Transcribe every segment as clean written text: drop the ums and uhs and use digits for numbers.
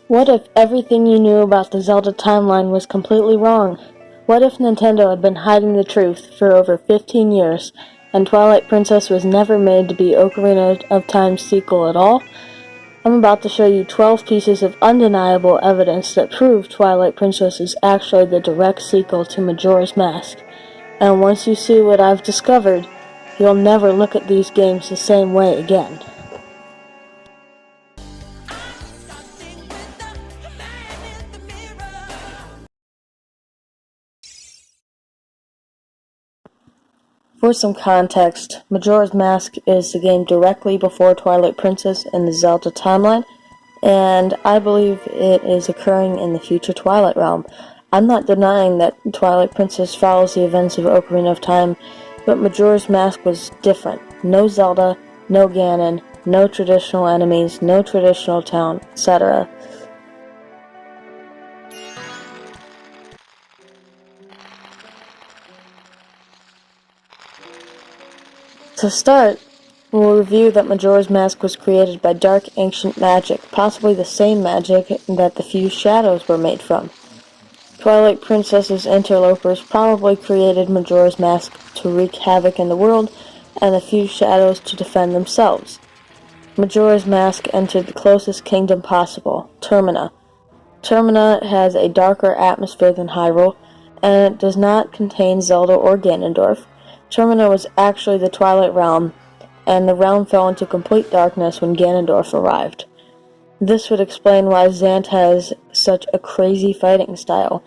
What if everything you knew about the Zelda timeline was completely wrong? What if Nintendo had been hiding the truth for over 15 years, and Twilight Princess was never made to be Ocarina of Time's sequel at all? I'm about to show you 12 pieces of undeniable evidence that prove Twilight Princess is actually the direct sequel to Majora's Mask. And once you see what I've discovered, you'll never look at these games the same way again. For some context, Majora's Mask is the game directly before Twilight Princess in the Zelda timeline, and I believe it is occurring in the future Twilight realm. I'm not denying that Twilight Princess follows the events of Ocarina of Time, but Majora's Mask was different. No Zelda, no Ganon, no traditional enemies, no traditional town, etc. To start, we'll review that Majora's Mask was created by dark ancient magic, possibly the same magic that the few shadows were made from. Twilight Princess's interlopers probably created Majora's Mask to wreak havoc in the world, and the few shadows to defend themselves. Majora's Mask entered the closest kingdom possible, Termina. Termina has a darker atmosphere than Hyrule, and it does not contain Zelda or Ganondorf. Termina was actually the Twilight Realm, and the realm fell into complete darkness when Ganondorf arrived. This would explain why Zant has such a crazy fighting style.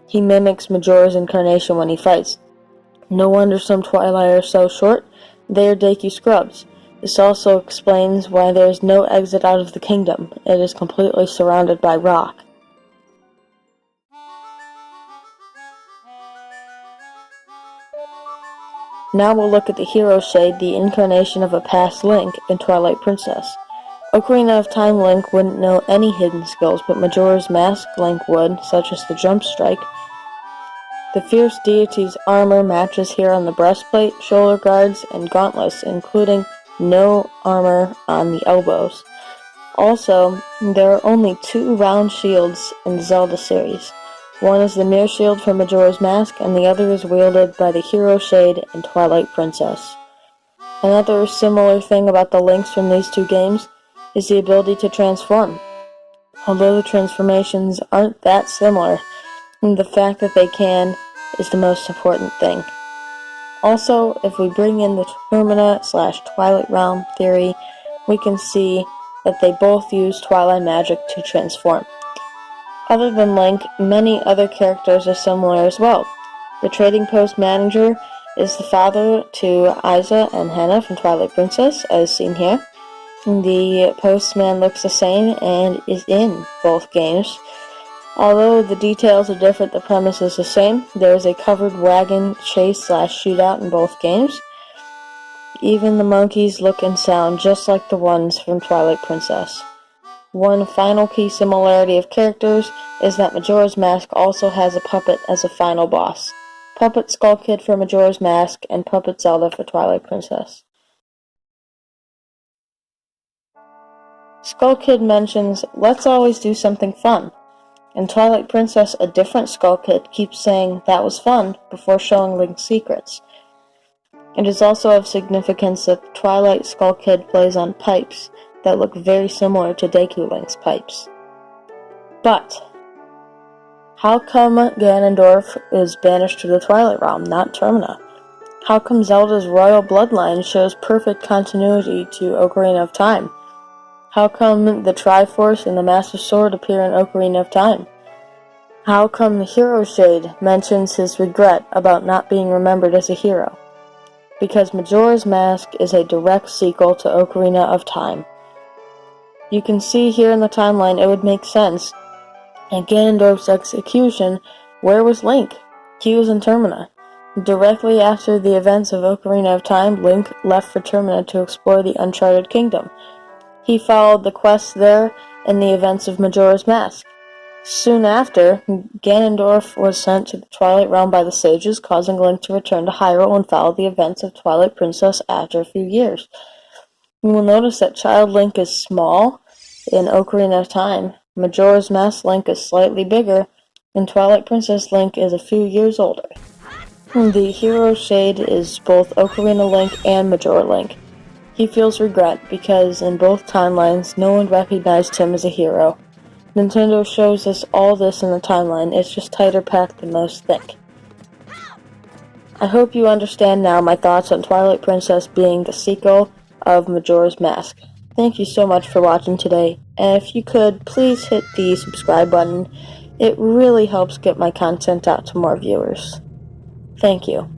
He mimics Majora's incarnation when he fights. No wonder some Twilight are so short, they are Deku scrubs. This also explains why there is no exit out of the kingdom. It is completely surrounded by rock. Now we'll look at the Hero Shade, the incarnation of a past Link in Twilight Princess. Ocarina of Time Link wouldn't know any hidden skills, but Majora's Mask Link would, such as the Jump Strike. The fierce deity's armor matches here on the breastplate, shoulder guards, and gauntlets, including no armor on the elbows. Also, there are only 2 round shields in the Zelda series. One is the Mirror Shield from Majora's Mask, and the other is wielded by the Hero Shade in Twilight Princess. Another similar thing about the links from these 2 games is the ability to transform. Although the transformations aren't that similar, the fact that they can is the most important thing. Also, if we bring in the Termina/Twilight Realm theory, we can see that they both use Twilight magic to transform. Other than Link, many other characters are similar as well. The Trading Post Manager is the father to Isa and Hannah from Twilight Princess, as seen here. The postman looks the same and is in both games. Although the details are different, the premise is the same. There is a covered wagon chase/shootout in both games. Even the monkeys look and sound just like the ones from Twilight Princess. One final key similarity of characters is that Majora's Mask also has a puppet as a final boss. Puppet Skull Kid for Majora's Mask and Puppet Zelda for Twilight Princess. Skull Kid mentions, "Let's always do something fun." In Twilight Princess, a different Skull Kid keeps saying, "That was fun," before showing Link's secrets. It is also of significance that Twilight Skull Kid plays on pipes that look very similar to Deku Link's pipes. But how come Ganondorf is banished to the Twilight Realm, not Termina? How come Zelda's royal bloodline shows perfect continuity to Ocarina of Time? How come the Triforce and the Master Sword appear in Ocarina of Time? How come the Hero Shade mentions his regret about not being remembered as a hero? Because Majora's Mask is a direct sequel to Ocarina of Time. You can see here in the timeline it would make sense. At Ganondorf's execution, where was Link? He was in Termina. Directly after the events of Ocarina of Time, Link left for Termina to explore the Uncharted Kingdom. He followed the quests there and the events of Majora's Mask. Soon after, Ganondorf was sent to the Twilight Realm by the sages, causing Link to return to Hyrule and follow the events of Twilight Princess after a few years. You will notice that Child Link is small in Ocarina of Time, Majora's Mask Link is slightly bigger, and Twilight Princess Link is a few years older. The hero shade is both Ocarina Link and Majora Link. He feels regret because in both timelines, no one recognized him as a hero. Nintendo shows us all this in the timeline, it's just tighter packed than most think. I hope you understand now my thoughts on Twilight Princess being the sequel of Majora's Mask. Thank you so much for watching today, and if you could, please hit the subscribe button. It really helps get my content out to more viewers. Thank you.